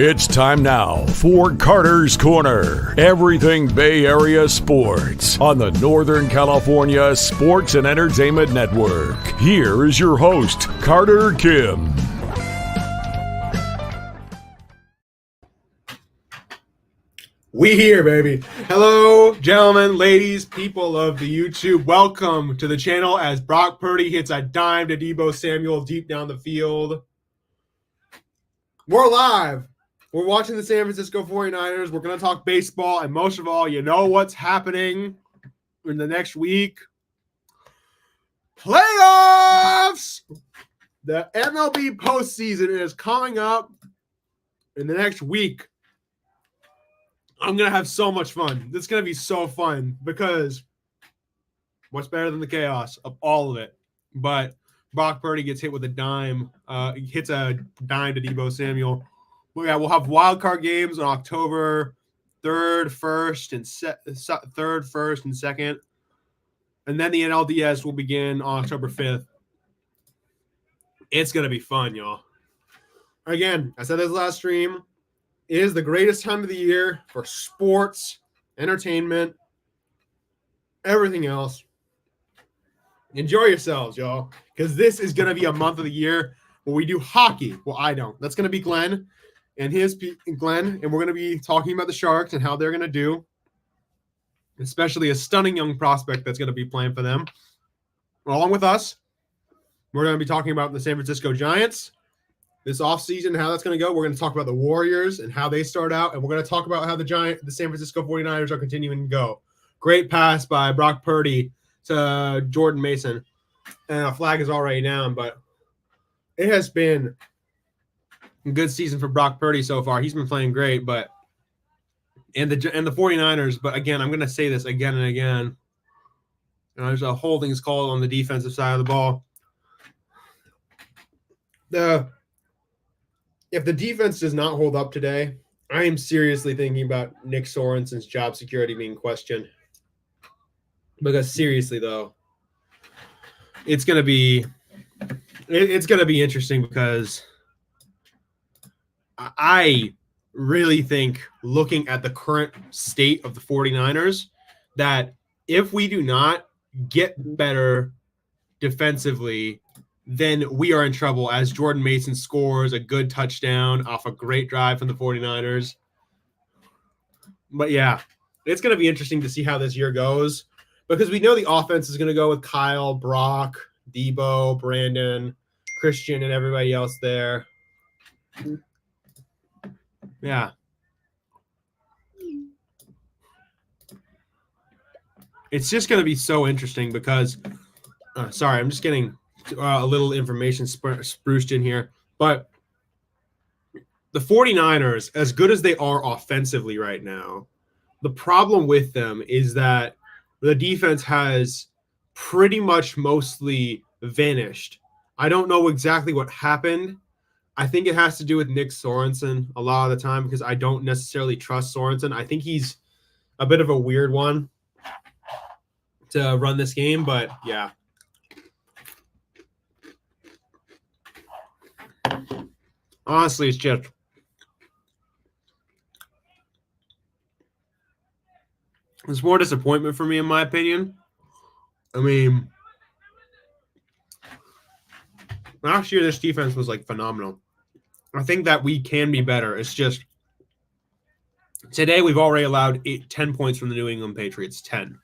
It's time now for Carter's Corner. Everything Bay Area sports on the Northern California Sports and Entertainment Network. Here is your host, Carter Kim. We here, baby. Hello, gentlemen, ladies, people of the YouTube. Welcome to the channel as Brock Purdy hits a dime to Deebo Samuel deep down the field. We're live. We're watching the San Francisco 49ers. We're going to talk baseball, and most of all, you know what's happening in the next week. Playoffs! The MLB postseason is coming up in the next week. I'm going to have so much fun. This is going to be so fun because what's better than the chaos of all of it? But Brock Purdy gets hit with a dime. Hits a dime to Deebo Samuel. Well, yeah, we'll have wild card games on October 3rd, 1st, and 3rd, 1st, and 2nd. And then the NLDS will begin on October 5th. It's going to be fun, y'all. Again, I said this last stream. It is the greatest time of the year for sports, entertainment, everything else. Enjoy yourselves, y'all, because this is going to be a month of the year where we do hockey. Well, I don't. That's going to be Glenn and Glenn, and we're going to be talking about the Sharks and how they're going to do, especially a stunning young prospect that's going to be playing for them. Along with us, we're going to be talking about the San Francisco Giants this offseason, how that's going to go. We're going to talk about the Warriors and how they start out, and we're going to talk about how the San Francisco 49ers are continuing to go. Great pass by Brock Purdy to Jordan Mason. And a flag is already down, but it has been a good season for Brock Purdy so far. He's been playing great, but and the 49ers, but again, I'm going to say this again and again. There's a holdings call on the defensive side of the ball. If the defense does not hold up today, I am seriously thinking about Nick Sorensen's job security being questioned. Because seriously, though, it's going to be interesting because I really think, looking at the current state of the 49ers, that if we do not get better defensively, then we are in trouble as Jordan Mason scores a good touchdown off a great drive from the 49ers. But yeah, it's going to be interesting to see how this year goes because we know the offense is going to go with Kyle, Brock, Deebo, Brandon, Christian, and everybody else there. Yeah. It's just going to be so interesting because sorry, I'm just getting a little information spruced in here. But the 49ers, as good as they are offensively right now, the problem with them is that the defense has pretty much mostly vanished. I don't know exactly what happened. I think it has to do with Nick Sorensen a lot of the time because I don't necessarily trust Sorensen. I think he's a bit of a weird one to run this game, but yeah. Honestly, it's more disappointment for me, in my opinion. I mean, last year this defense was like phenomenal. I think that we can be better. It's just today we've already allowed 10 points from the New England Patriots. 10.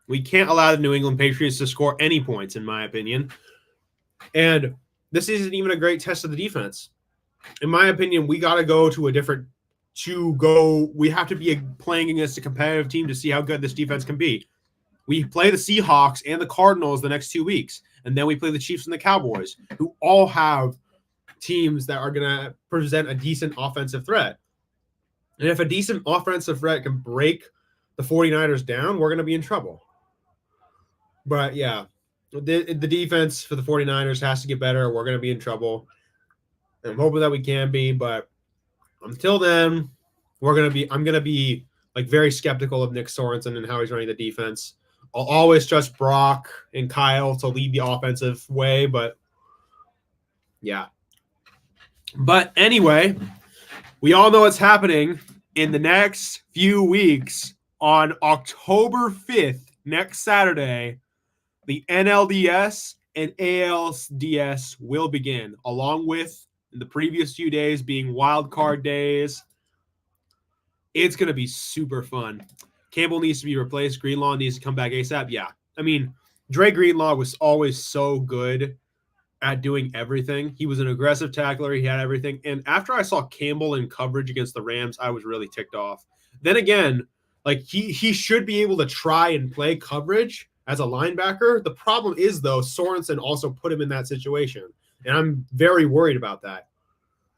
We can't allow the New England Patriots to score any points, in my opinion. And this isn't even a great test of the defense. In my opinion, we got to go to we have to be playing against a competitive team to see how good this defense can be. We play the Seahawks and the Cardinals the next 2 weeks, and then we play the Chiefs and the Cowboys, who all have teams that are going to present a decent offensive threat. And if a decent offensive threat can break the 49ers down, we're going to be in trouble. But yeah, the defense for the 49ers has to get better. We're going to be in trouble. And I'm hoping that we can be, but until then, I'm going to be like very skeptical of Nick Sorensen and how he's running the defense. I'll always trust Brock and Kyle to lead the offensive way, but yeah. But anyway, We all know what's happening in the next few weeks. On October 5th, next Saturday, the NLDS and ALDS will begin, along with the previous few days being wild card days. It's going to be super fun. Campbell needs to be replaced. Greenlaw needs to come back ASAP. Yeah. I mean, Dre Greenlaw was always so good at doing everything. He was an aggressive tackler. He had everything. And after I saw Campbell in coverage against the Rams, I was really ticked off. Then again, like he should be able to try and play coverage as a linebacker. The problem is, though, Sorensen also put him in that situation. And I'm very worried about that.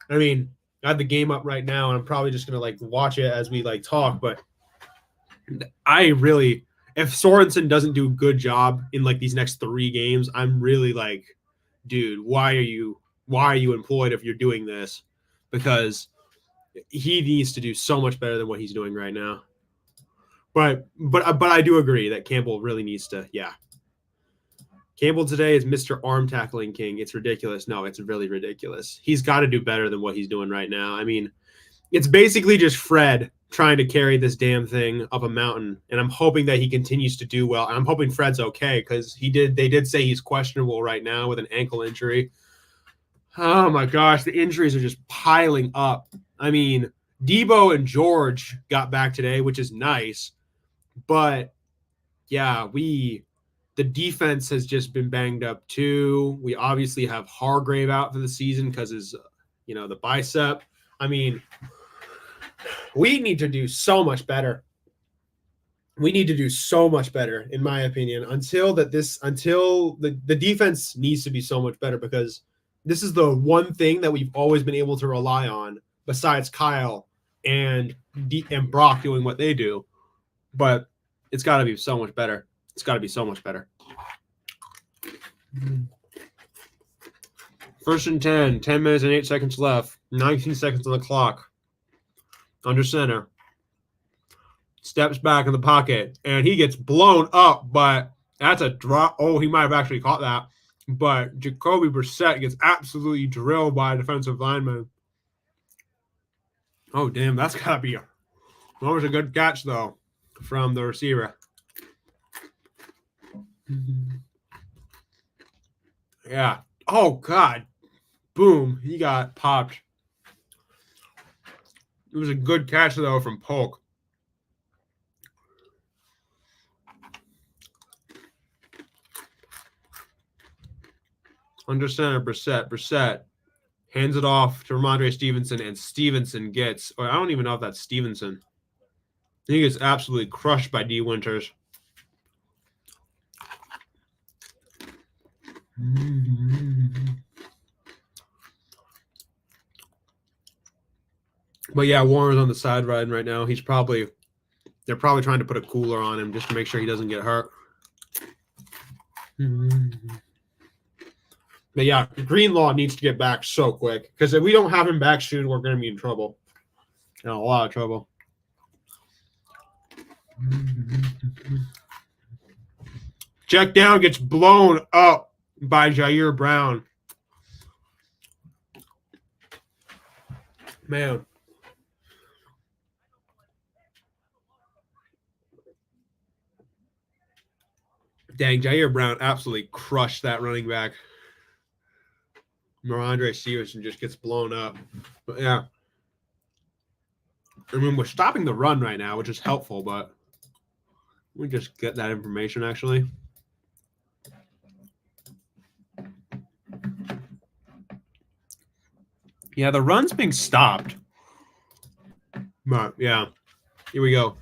I mean, I have the game up right now, and I'm probably just going to, like, watch it as we, like, talk. But I really – if Sorensen doesn't do a good job in, like, these next 3 games, I'm really like, dude, why are you employed if you're doing this? Because he needs to do so much better than what he's doing right now. But I do agree that Campbell really needs to, yeah. Campbell today is Mr. Arm Tackling King. It's ridiculous. No, it's really ridiculous. He's got to do better than what he's doing right now. I mean, it's basically just Fred trying to carry this damn thing up a mountain, and I'm hoping that he continues to do well. And I'm hoping Fred's okay because they did say he's questionable right now with an ankle injury. Oh my gosh, the injuries are just piling up. I mean, Debo and George got back today, which is nice. But, yeah, the defense has just been banged up too. We obviously have Hargrave out for the season because his, the bicep. I mean, we need to do so much better. We need to do so much better, in my opinion, until the defense needs to be so much better, because this is the one thing that we've always been able to rely on besides Kyle and Brock doing what they do. But it's got to be so much better. It's got to be so much better. 1st and 10, 10 minutes and 8 seconds left. 19 seconds on the clock. Under center. Steps back in the pocket. And he gets blown up, but that's a drop. Oh, he might have actually caught that. But Jacoby Brissett gets absolutely drilled by a defensive lineman. Oh, damn. That's got to be that was a good catch, though, from the receiver. Yeah. Oh, God. Boom. He got popped. It was a good catch, though, from Polk. Under center, Brissett. Brissett hands it off to Ramondre Stevenson, and Stevenson gets – I don't even know if that's Stevenson. He gets absolutely crushed by D. Winters. But yeah, Warren's on the sideline right now. They're probably trying to put a cooler on him just to make sure he doesn't get hurt. But yeah, Greenlaw needs to get back so quick, because if we don't have him back soon, we're going to be in trouble. In a lot of trouble. Check down, gets blown up by Jair Brown. Man. Dang, Jair Brown absolutely crushed that running back. Ramondre Stevenson just gets blown up. But yeah. I mean, we're stopping the run right now, which is helpful, but we just get that information, actually. Yeah, the run's being stopped. But, yeah. Here we go.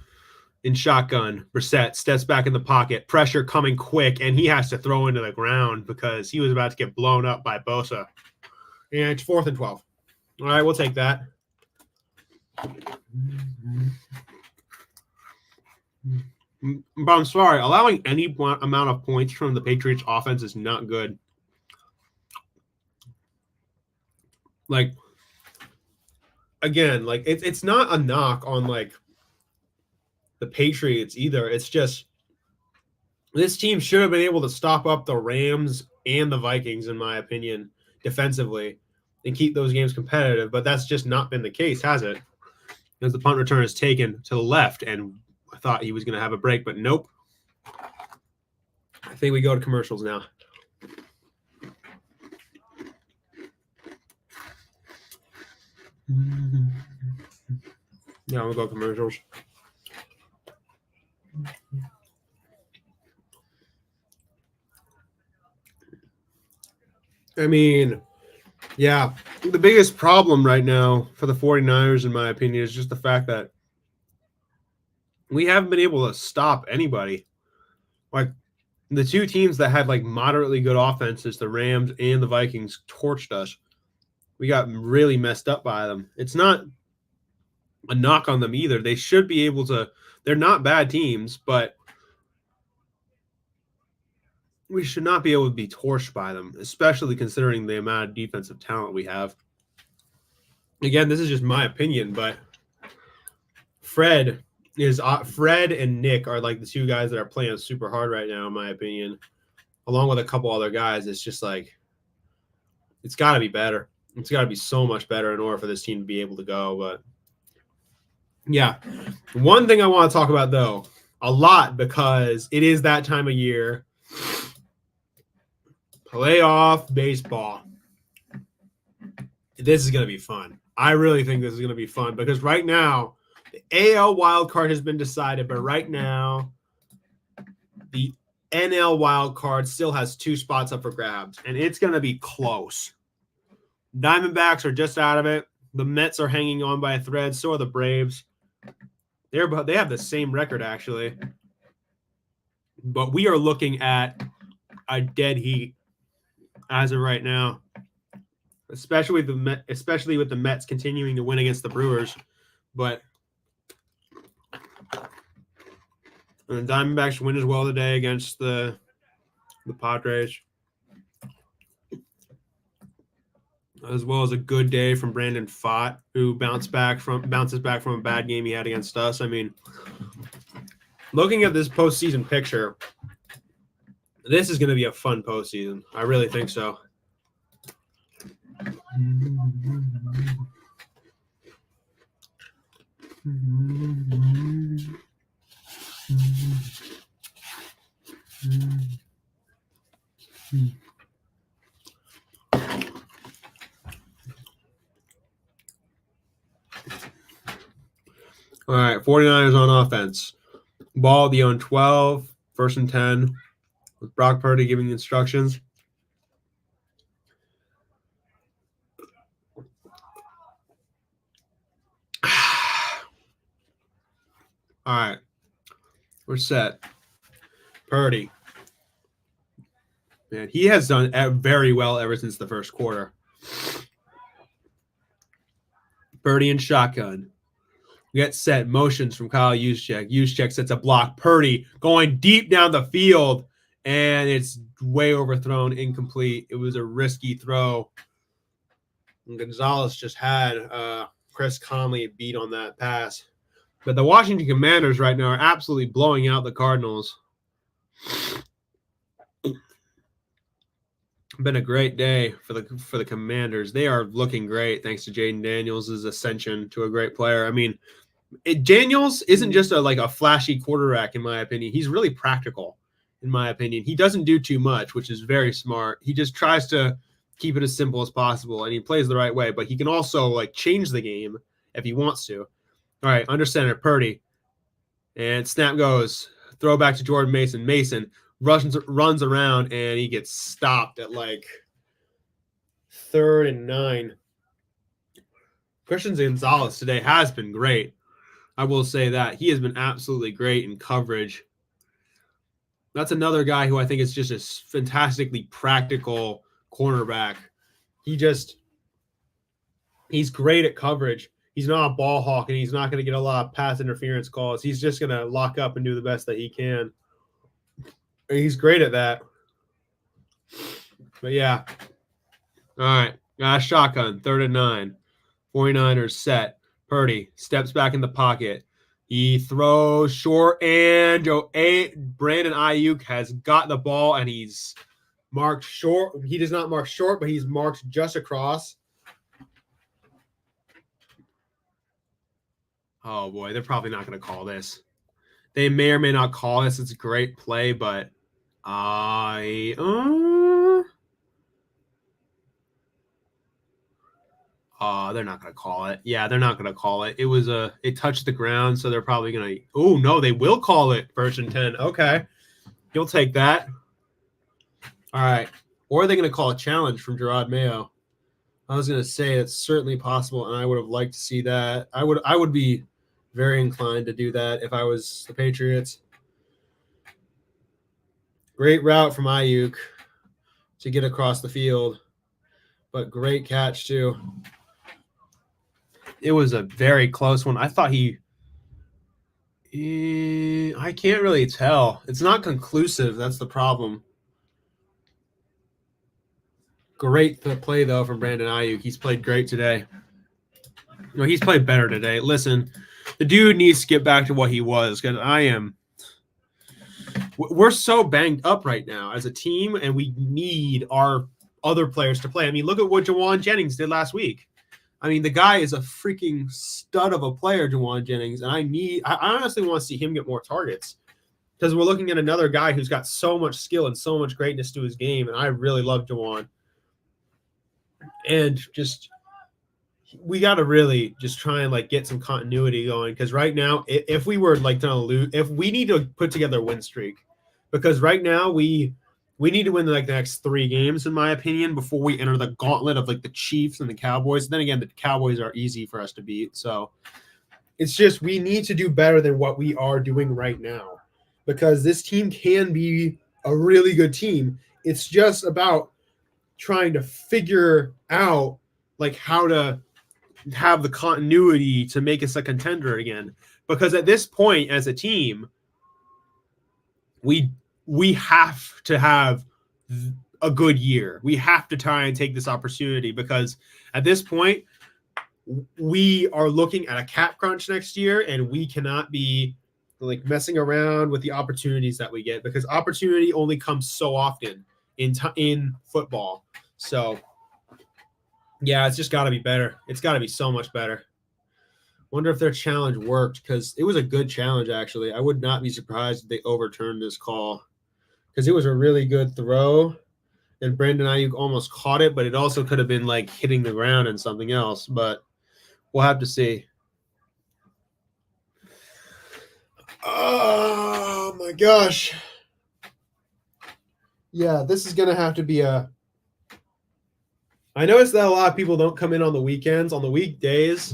In shotgun, Brissett steps back in the pocket. Pressure coming quick, and he has to throw into the ground because he was about to get blown up by Bosa. And it's 4th and 12. All right, we'll take that. But I'm sorry, allowing any amount of points from the Patriots offense is not good. Like, again, like it's not a knock on like the Patriots either. It's just this team should have been able to stop up the Rams and the Vikings, in my opinion, defensively. and keep those games competitive. But that's just not been the case, has it? As the punt return is taken to the left, and I thought he was going to have a break, but nope. I think we go to commercials now. Yeah, we'll go commercials. I mean, yeah, the biggest problem right now for the 49ers, in my opinion, is just the fact that we haven't been able to stop anybody. Like, the two teams that had like moderately good offenses, the Rams and the Vikings, torched us. We got really messed up by them. It's not a knock on them either. They should be able to. They're not bad teams, but we should not be able to be torched by them, especially considering the amount of defensive talent we have. Again, this is just my opinion, but Fred and Nick are like the two guys that are playing super hard right now, in my opinion, along with a couple other guys. It's just like, it's got to be better. It's got to be so much better in order for this team to be able to go. But yeah, one thing I want to talk about, though, a lot, because it is that time of year. Playoff baseball. This is going to be fun. I really think this is going to be fun because right now, the AL wild card has been decided, but right now, the NL wild card still has 2 spots up for grabs, and it's going to be close. Diamondbacks are just out of it. The Mets are hanging on by a thread. So are the Braves. They have the same record, actually. But we are looking at a dead heat as of right now, especially with the Mets continuing to win against the Brewers. But and the Diamondbacks win as well today against the Padres, as well as a good day from Brandon Pfaadt, who bounces back from a bad game he had against us. I mean, looking at this postseason picture, this is going to be a fun postseason. I really think so. All right, 49ers on offense. Ball at the own 12, 1st and 10, with Brock Purdy giving the instructions. All right, we're set. Purdy. Man, he has done very well ever since the first quarter. Purdy and shotgun. Get set. Motions from Kyle Juszczyk. Juszczyk sets a block. Purdy going deep down the field, and it's way overthrown, incomplete. It was a risky throw. And Gonzalez just had Chris Conley beat on that pass. But the Washington Commanders right now are absolutely blowing out the Cardinals. Been a great day for the Commanders. They are looking great thanks to Jaden Daniels' ascension to a great player. I mean, Daniels isn't just a flashy quarterback, in my opinion. He's really practical, in my opinion. He doesn't do too much, which is very smart. He just tries to keep it as simple as possible, and he plays the right way. But he can also change the game if he wants to. All right, under center, Purdy. And snap goes. Throw back to Jordan Mason. Mason runs around, and he gets stopped at 3rd and 9. Christian Gonzalez today has been great. I will say that. He has been absolutely great in coverage. That's another guy who I think is just a fantastically practical cornerback. He's great at coverage. He's not a ball hawk, and he's not going to get a lot of pass interference calls. He's just going to lock up and do the best that he can. And he's great at that. But yeah. All right. Shotgun, 3rd and 9. 49ers set. Purdy steps back in the pocket. He throws short, and Brandon Ayuk has got the ball, and he's marked short. He does not mark short, but he's marked just across. Oh, boy. They're probably not going to call this. They may or may not call this. It's a great play, but they're not going to call it. Yeah, they're not going to call it. It touched the ground, so they're probably going to. Oh, no, they will call it 1st and 10. Okay. You'll take that. All right. Or are they going to call a challenge from Gerard Mayo? I was going to say it's certainly possible, and I would have liked to see that. I would be very inclined to do that if I was the Patriots. Great route from Ayuk to get across the field, but great catch too. It was a very close one. I thought I can't really tell. It's not conclusive. That's the problem. Great play, though, from Brandon Ayuk. He's played great today. No, he's played better today. Listen, the dude needs to get back to what he was because we're so banged up right now as a team, and we need our other players to play. I mean, look at what Jauan Jennings did last week. I mean, the guy is a freaking stud of a player, Jauan Jennings, and I honestly want to see him get more targets because we're looking at another guy who's got so much skill and so much greatness to his game, and I really love Jauan. And just we got to really just try and like get some continuity going because right now, if we were like going to lose, if we need to put together a win streak, because right now we need to win like the next 3 games, in my opinion, before we enter the gauntlet of like the Chiefs and the Cowboys. Then again, the Cowboys are easy for us to beat, so it's just we need to do better than what we are doing right now because this team can be a really good team. It's just about trying to figure out like how to have the continuity to make us a contender again. Because at this point as a team, we have to have a good year. We have to try and take this opportunity because at this point we are looking at a cap crunch next year and we cannot be like messing around with the opportunities that we get because opportunity only comes so often in football. So, yeah, it's just got to be better. It's got to be so much better. Wonder if their challenge worked because it was a good challenge, actually. I would not be surprised if they overturned this call because it was a really good throw, and Brandon Ayuk almost caught it, but it also could have been like hitting the ground and something else, but we'll have to see. Oh, my gosh. Yeah, this is going to have to be I noticed that a lot of people don't come in on the weekends. On the weekdays,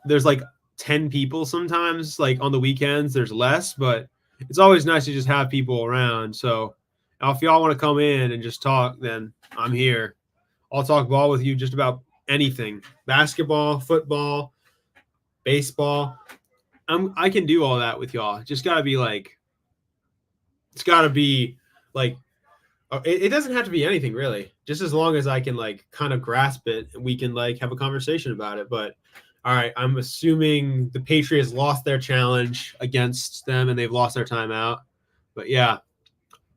there's like 10 people sometimes. Like on the weekends, there's less, but it's always nice to just have people around. So if y'all want to come in and just talk, then I'm here. I'll talk ball with you just about anything. Basketball, football, baseball. I can do all that with y'all. Just got to be like, it's got to be like, it doesn't have to be anything really. Just as long as I can like kind of grasp it, we can like have a conversation about it. But all right, I'm assuming the Patriots lost their challenge against them and they've lost their timeout. But yeah,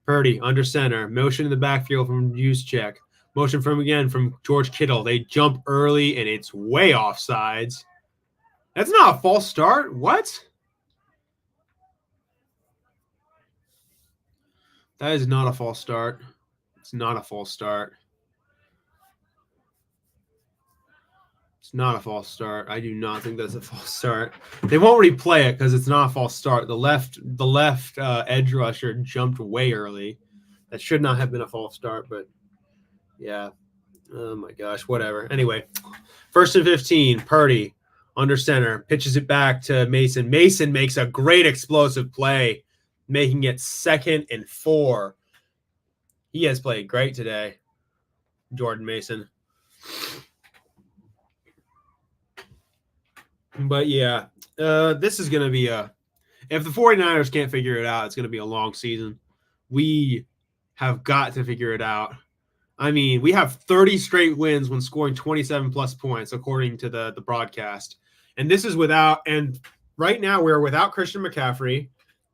Purdy under center, motion in the backfield from Juszczyk, motion from George Kittle. They jump early and it's way offsides. That's not a false start. What? That is not a false start. It's not a false start. It's not a false start. I do not think that's a false start. They won't replay it because it's not a false start. The left edge rusher jumped way early. That should not have been a false start, but yeah. Oh my gosh, whatever. Anyway, 1st and 15, Purdy under center, pitches it back to Mason. Mason makes a great explosive play, making it 2nd and 4. He has played great today, Jordan Mason. But yeah, this is going to be if the 49ers can't figure it out, it's going to be a long season. We have got to figure it out. I mean, we have 30 straight wins when scoring 27-plus points, according to the broadcast. And this is and right now we're without Christian McCaffrey,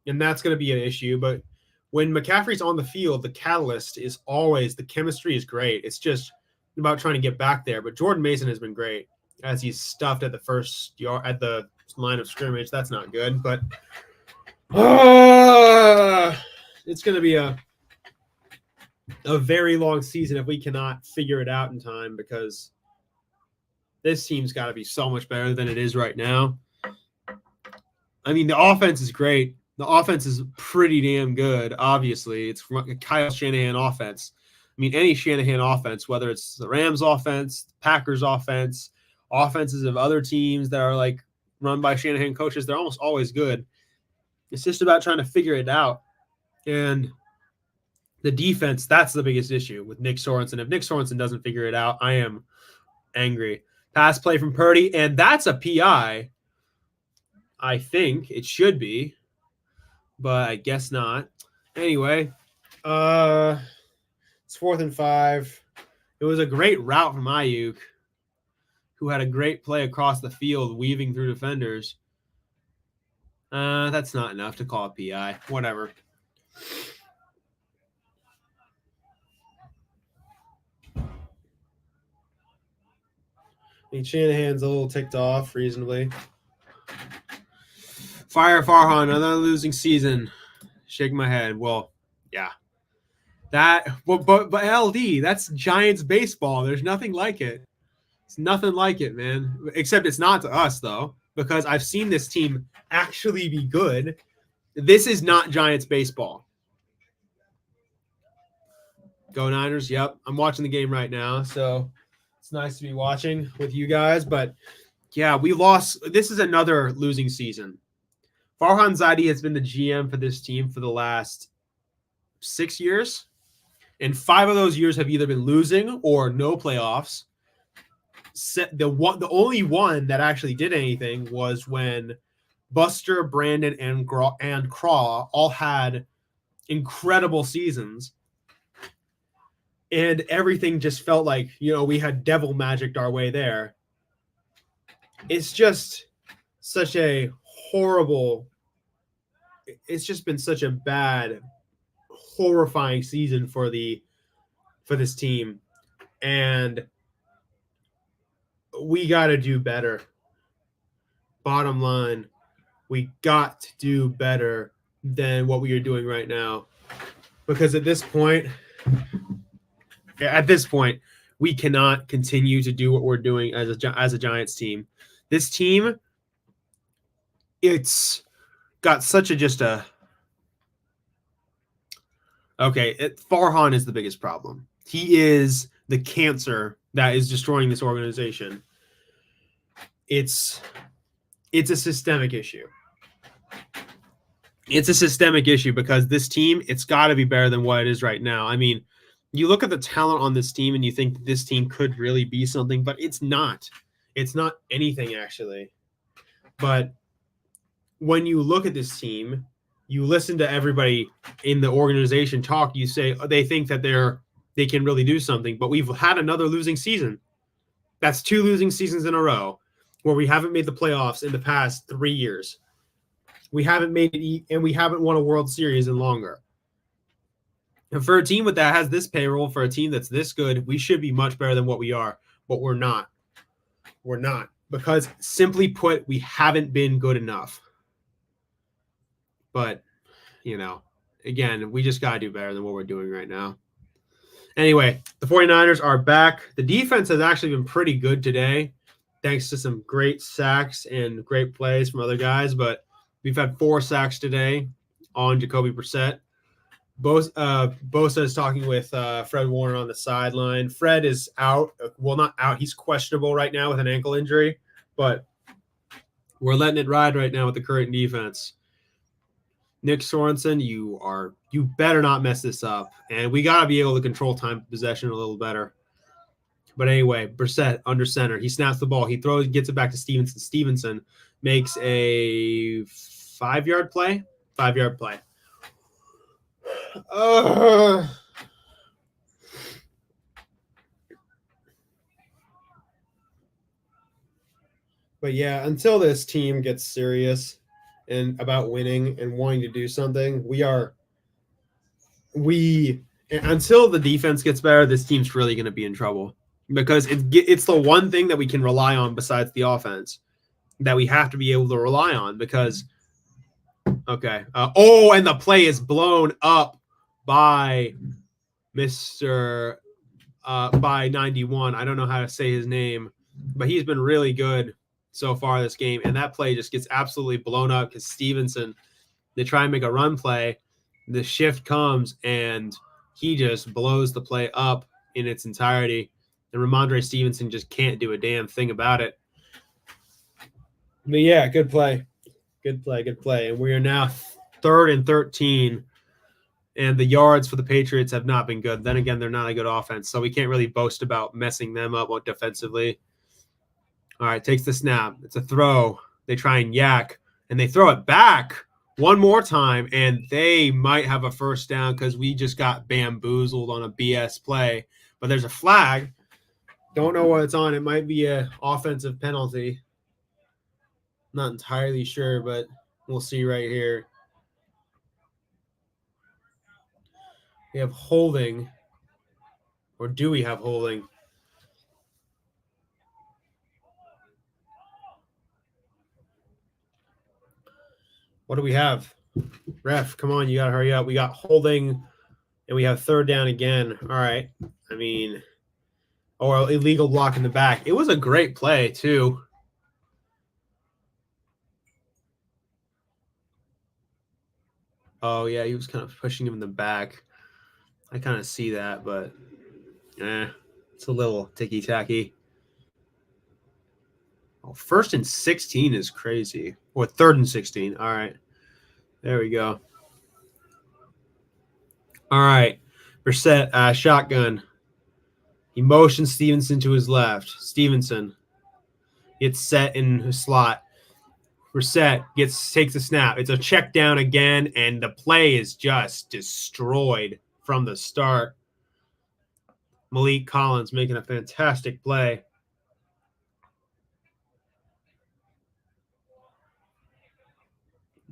and that's going to be an issue. But when McCaffrey's on the field, the catalyst is always, the chemistry is great. It's just about trying to get back there. But Jordan Mason has been great as he's stuffed at the line of scrimmage. That's not good, but it's going to be a very long season if we cannot figure it out in time, because this team's got to be so much better than it is right now. I mean, the offense is great. The offense is pretty damn good, obviously. It's from a Kyle Shanahan offense. I mean, any Shanahan offense, whether it's the Rams offense, Packers offense, offenses of other teams that are like run by Shanahan coaches, they're almost always good. It's just about trying to figure it out. And the defense, that's the biggest issue with Nick Sorensen. If Nick Sorensen doesn't figure it out, I am angry. Pass play from Purdy, and that's a PI. I think it should be, but I guess not. Anyway, it's 4th and 5. It was a great route from Ayuk, who had a great play across the field, weaving through defenders. That's not enough to call a PI. Whatever. I mean, Shanahan's a little ticked off, reasonably. Fire Farhan, another losing season. Shake my head. Well, yeah. But LD, that's Giants baseball. There's nothing like it. It's nothing like it, man. Except it's not to us, though, because I've seen this team actually be good. This is not Giants baseball. Go Niners. Yep. I'm watching the game right now, so it's nice to be watching with you guys. But, yeah, we lost. This is another losing season. Farhan Zaidi has been the GM for this team for the last 6 years, and 5 of those years have either been losing or no playoffs. The only one that actually did anything was when Buster, Brandon, and Craw all had incredible seasons, and everything just felt like, we had devil magicked our way there. It's just such a horrible. It's just been such a bad, horrifying season for this team, and we got to do better. Bottom line, we got to do better than what we are doing right now, because at this point, we cannot continue to do what we're doing as a Giants team. This team, it's got such a Farhan is the biggest problem. He is the cancer that is destroying this organization. It's a systemic issue. It's a systemic issue because this team, it's got to be better than what it is right now. I mean, you look at the talent on this team and you think this team could really be something, but it's not. It's not anything, actually. But when you look at this team, you listen to everybody in the organization talk, you say they think that they can really do something, but we've had another losing season. That's 2 losing seasons in a row where we haven't made the playoffs in the past 3 years. We haven't made it, and we haven't won a World Series in longer. And for a team that has this payroll, for a team that's this good, we should be much better than what we are, but we're not. We're not, because simply put, we haven't been good enough. But, again, we just got to do better than what we're doing right now. Anyway, the 49ers are back. The defense has actually been pretty good today, thanks to some great sacks and great plays from other guys. But we've had 4 sacks today on Jacoby Brissett. Bosa is talking with Fred Warner on the sideline. Fred is out. Well, not out. He's questionable right now with an ankle injury. But we're letting it ride right now with the current defense. Nick Sorensen, you better not mess this up. And we got to be able to control time possession a little better. But anyway, Brissett under center. He snaps the ball. He gets it back to Stevenson. Stevenson makes a 5-yard play. 5-yard play. But yeah, until this team gets serious and about winning and wanting to do something, until the defense gets better, this team's really going to be in trouble, because it's the one thing that we can rely on besides the offense. that we have to be able to rely on because, okay. And the play is blown up by by 91. I don't know how to say his name, but he's been really good so far this game. And that play just gets absolutely blown up because Stevenson, they try and make a run play. The shift comes and he just blows the play up in its entirety. And Ramondre Stevenson just can't do a damn thing about it. But yeah, good play. Good play. And we are now 3rd and 13. And the yards for the Patriots have not been good. Then again, they're not a good offense, so we can't really boast about messing them up defensively. All right, takes the snap. It's a throw. They try and yak, and they throw it back one more time, and they might have a first down because we just got bamboozled on a BS play. But there's a flag. Don't know what it's on. It might be an offensive penalty. Not entirely sure, but we'll see right here. We have holding, or do we have holding? What do we have? Ref, come on, you got to hurry up. We got holding, and we have 3rd down again. All right. I mean, or illegal block in the back. It was a great play, too. Oh, yeah, he was kind of pushing him in the back. I kind of see that, but it's a little ticky-tacky. Oh, 1st and 16 is crazy. Or 3rd and 16. All right. There we go. All right. Brissett, shotgun. He motions Stevenson to his left. Stevenson gets set in his slot. Brissett takes a snap. It's a check down again, and the play is just destroyed from the start. Malik Collins making a fantastic play.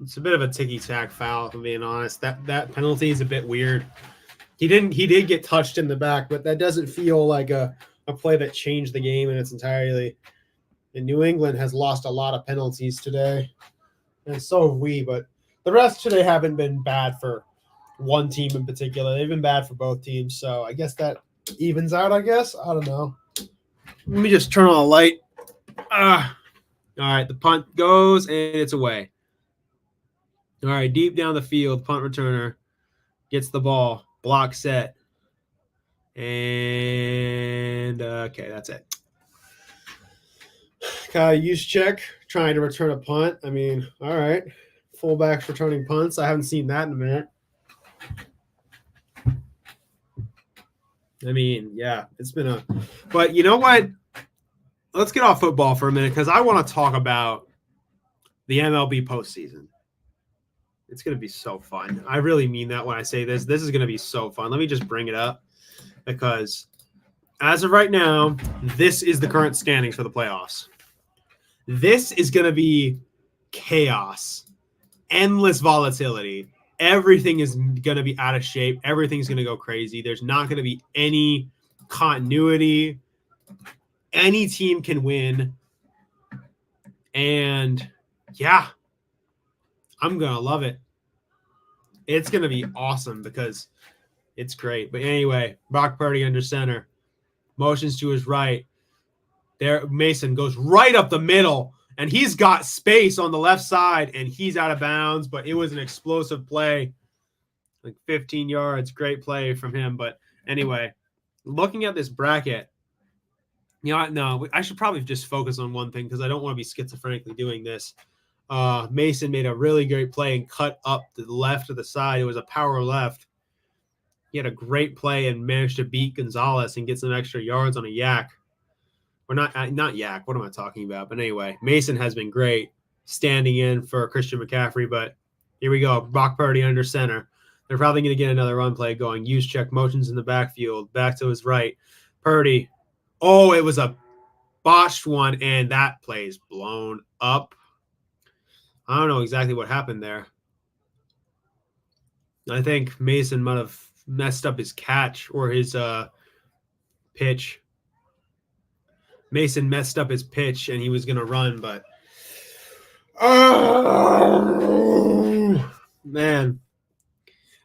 It's a bit of a ticky-tack foul, if I'm being honest. That penalty is a bit weird. He did get touched in the back, but that doesn't feel like a play that changed the game in its entirety. And New England has lost a lot of penalties today. And so have we, but the rest today haven't been bad for one team in particular. They've been bad for both teams, so I guess that evens out, I guess. I don't know. Let me just turn on a light. All right, the punt goes, and it's away. All right, deep down the field, punt returner gets the ball, block set, and okay, that's it. Use check, trying to return a punt. I mean, all right, fullbacks returning punts. I haven't seen that in a minute. I mean, yeah, it's been but you know what? Let's get off football for a minute because I want to talk about the MLB postseason. It's going to be so fun. I really mean that when I say this. This is going to be so fun. Let me just bring it up because as of right now, this is the current standings for the playoffs. This is going to be chaos, endless volatility. Everything is going to be out of shape. Everything's going to go crazy. There's not going to be any continuity. Any team can win. And yeah, I'm going to love it. It's going to be awesome because it's great. But anyway, Brock Purdy under center. Motions to his right. There, Mason goes right up the middle, and he's got space on the left side, and he's out of bounds, but it was an explosive play. Like 15 yards. Great play from him. But anyway, looking at this bracket, no, I should probably just focus on one thing because I don't want to be schizophrenically doing this. Mason made a really great play and cut up the left of the side. It was a power left. He had a great play and managed to beat Gonzalez and get some extra yards on a yak. Or not yak. What am I talking about? But anyway, Mason has been great standing in for Christian McCaffrey. But here we go. Brock Purdy under center. They're probably going to get another run play going. Use check motions in the backfield. Back to his right. Purdy. Oh, it was a botched one, and that play is blown up. I don't know exactly what happened there. I think Mason might have messed up his catch or his pitch. Mason messed up his pitch, and he was going to run, but Oh, man.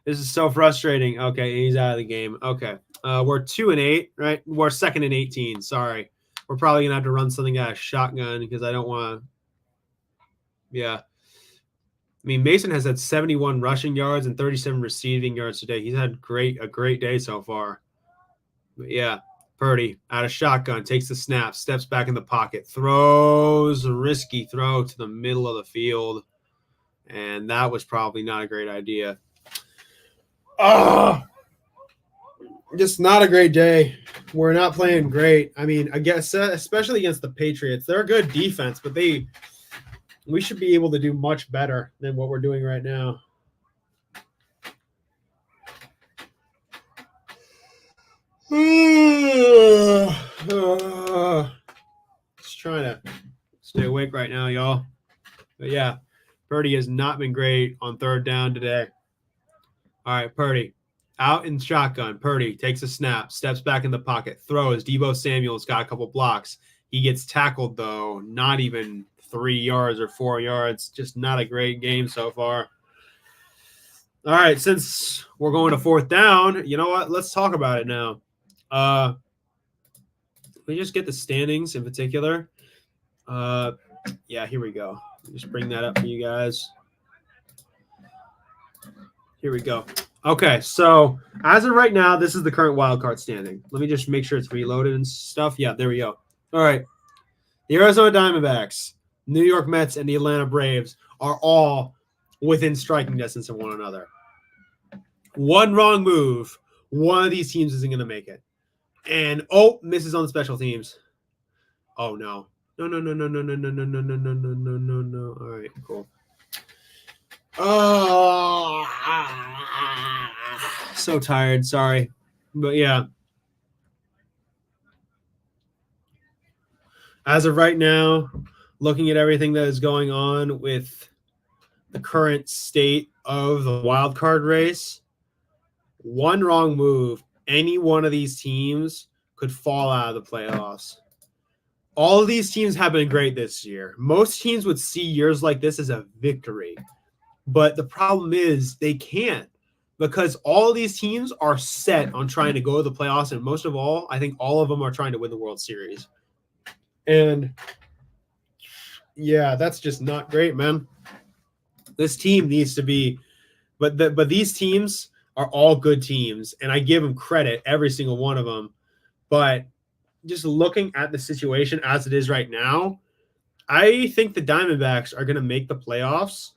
This is so frustrating. Okay, he's out of the game. Okay. We're 2-8, right? We're 2nd and 18. Sorry. We're probably going to have to run something out of shotgun because I don't want to. Yeah. I mean, Mason has had 71 rushing yards and 37 receiving yards today. He's had a great day so far. But yeah, Purdy out of shotgun, takes the snap, steps back in the pocket, throws a risky throw to the middle of the field. And that was probably not a great idea. Just not a great day. We're not playing great. I mean, I guess especially against the Patriots. They're a good defense, but we should be able to do much better than what we're doing right now. Just trying to stay awake right now, y'all. But yeah, Purdy has not been great on 3rd down today. All right, Purdy out in shotgun. Purdy takes a snap, steps back in the pocket, throws. Deebo Samuel's got a couple blocks. He gets tackled, though, not even 3 yards or 4 yards. Just not a great game so far. All right, since we're going to 4th down, you know what? Let's talk about it now. Let me just get the standings in particular. Yeah, here we go. Just bring that up for you guys. Here we go. Okay, so as of right now, this is the current wildcard standing. Let me just make sure it's reloaded and stuff. Yeah, there we go. All right. The Arizona Diamondbacks, New York Mets, and the Atlanta Braves are all within striking distance of one another. One wrong move, one of these teams isn't going to make it. And, misses on the special teams. Oh, no. No. All right, cool. Oh, so tired. Sorry. But yeah. As of right now, looking at everything that is going on with the current state of the wild card race, one wrong move, any one of these teams could fall out of the playoffs. All of these teams have been great this year. Most teams would see years like this as a victory. But the problem is they can't, because all of these teams are set on trying to go to the playoffs. And most of all, I think all of them are trying to win the World Series. And yeah, that's just not great, man. This team needs to be, but these teams are all good teams, and I give them credit, every single one of them. But just looking at the situation as it is right now, I think the Diamondbacks are going to make the playoffs.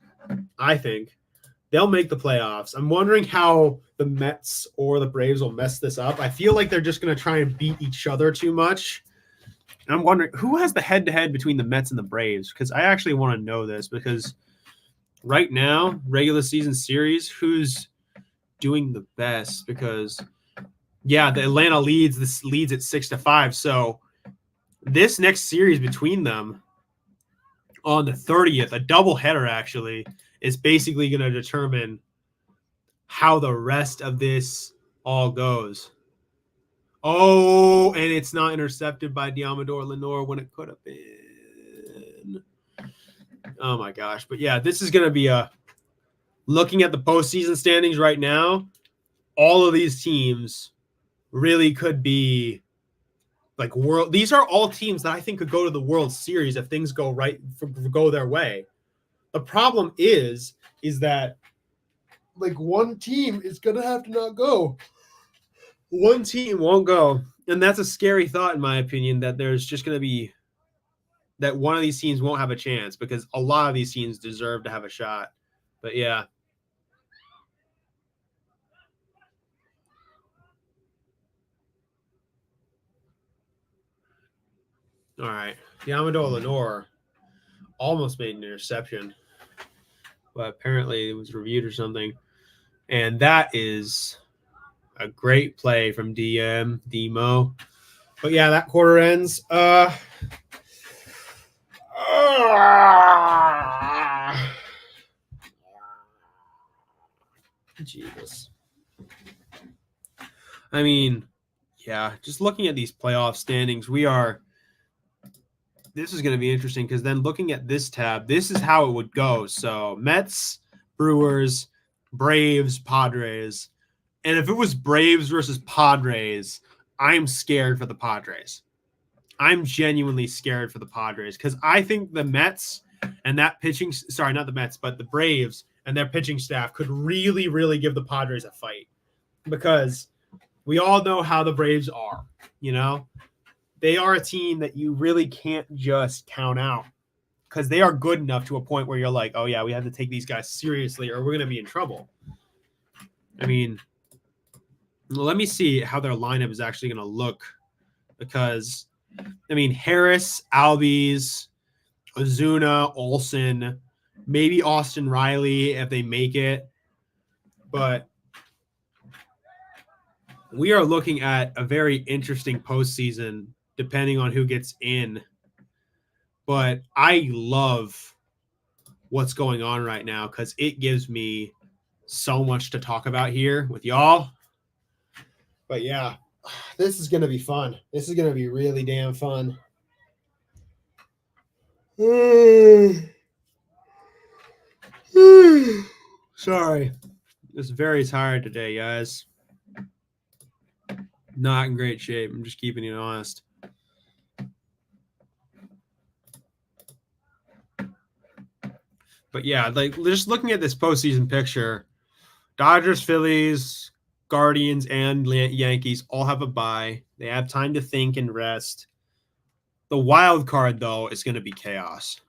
I think they'll make the playoffs. I'm wondering how the Mets or the Braves will mess this up. I feel like they're just going to try and beat each other too much. And I'm wondering who has the head-to-head between the Mets and the Braves, because I actually want to know this, because right now, regular season series, who's doing the best? Because yeah, the Atlanta leads at 6-5. So this next series between them on the 30th, a doubleheader actually, is basically going to determine how the rest of this all goes. Oh, and it's not intercepted by Diamador Lenore when it could have been. Oh my gosh. But yeah, this is going to be looking at the postseason standings right now, all of these teams really could be like these are all teams that I think could go to the World Series if things go their way. The problem is that like one team is going to have to not go. One team won't go. And that's a scary thought, in my opinion, that there's just going to be that one of these teams won't have a chance, because a lot of these teams deserve to have a shot. But yeah. All right. Diamador Lenore almost made an interception, but apparently it was reviewed or something. And that is a great play from Demo. But yeah, that quarter ends. Jesus. I mean, yeah, just looking at these playoff standings, we are this is going to be interesting because then looking at this tab, this is how it would go. So Mets, Brewers, Braves, Padres. And if it was Braves versus Padres, I'm scared for the Padres. I'm genuinely scared for the Padres because I think the Mets and that pitching, sorry, not the Mets, but the Braves and their pitching staff could really, really give the Padres a fight because we all know how the Braves are, you know? They are a team that you really can't just count out because they are good enough to a point where you're like, oh, yeah, we have to take these guys seriously or we're going to be in trouble. I mean, let me see how their lineup is actually going to look because, I mean, Harris, Albies, Ozuna, Olsen, maybe Austin Riley if they make it. But we are looking at a very interesting postseason depending on who gets in. But I love what's going on right now because it gives me so much to talk about here with y'all. But yeah, this is going to be fun. This is going to be really damn fun. Sorry. It's very tired today, guys. Not in great shape. I'm just keeping you honest. But yeah, like just looking at this postseason picture, Dodgers, Phillies, Guardians, and Yankees all have a bye. They have time to think and rest. The wild card, though, is going to be chaos.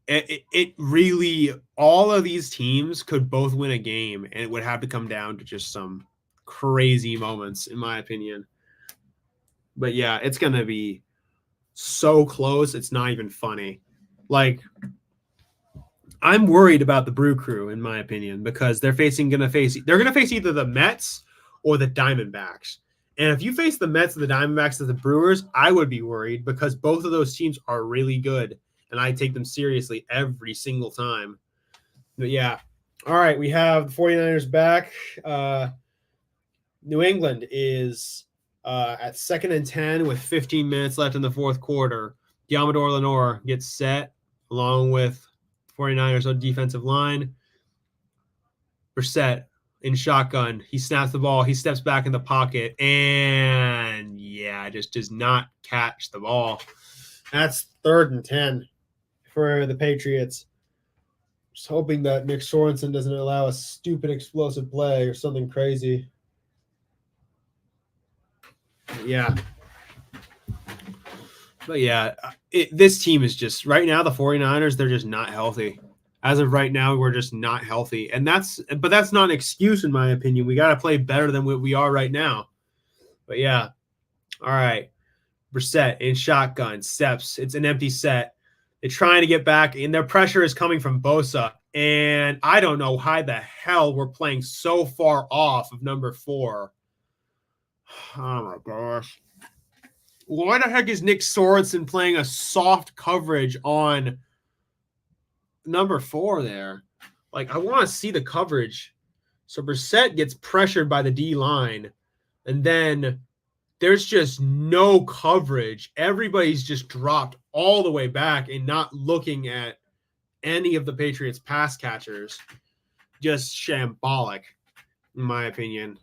It really, all of these teams could both win a game, and it would have to come down to just some crazy moments, in my opinion. But yeah, it's going to be so close, it's not even funny. Like, I'm worried about the Brew Crew, in my opinion, because they're going to face either the Mets or the Diamondbacks. And if you face the Mets and the Diamondbacks and the Brewers, I would be worried because both of those teams are really good, and I take them seriously every single time. But yeah, all right, we have the 49ers back. New England is at 2nd and 10 with 15 minutes left in the fourth quarter. Diamador Lenore gets set along with 49ers on defensive line. Brissett in shotgun. He snaps the ball. He steps back in the pocket. And, yeah, just does not catch the ball. That's 3rd and 10 for the Patriots. Just hoping that Nick Sorensen doesn't allow a stupid explosive play or something crazy. Yeah. But yeah, this team is just right now, the 49ers, they're just not healthy. As of right now, we're just not healthy. And that's not an excuse, in my opinion. We got to play better than what we are right now. But yeah. All right. Brissett in shotgun steps. It's an empty set. They're trying to get back, and their pressure is coming from Bosa. And I don't know how the hell we're playing so far off of number 4. Oh, my gosh. Why the heck is Nick Sorensen playing a soft coverage on number 4 there? Like, I want to see the coverage. So Brissett gets pressured by the D-line, and then there's just no coverage. Everybody's just dropped all the way back and not looking at any of the Patriots' pass catchers. Just shambolic, in my opinion.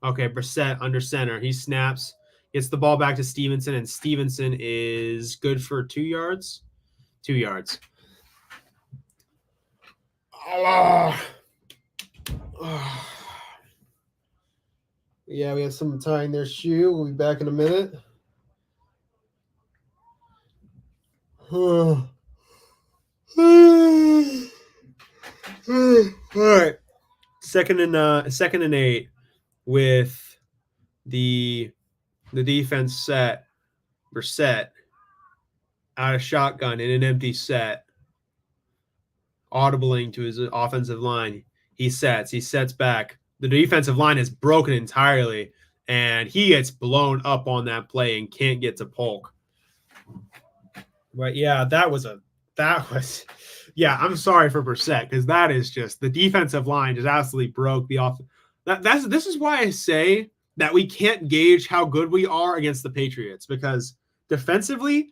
Okay, Brissett under center. He snaps. Gets the ball back to Stevenson, and Stevenson is good for 2 yards. 2 yards. Yeah, we have someone tying their shoe. We'll be back in a minute. All right. Second and 8 with the defense set. Brissett out of shotgun in an empty set. Audibling to his offensive line. He sets back. The defensive line is broken entirely, and he gets blown up on that play and can't get to Polk. But yeah, I'm sorry for Brissett because that is just the defensive line just absolutely broke the off. This is why I say that we can't gauge how good we are against the Patriots because defensively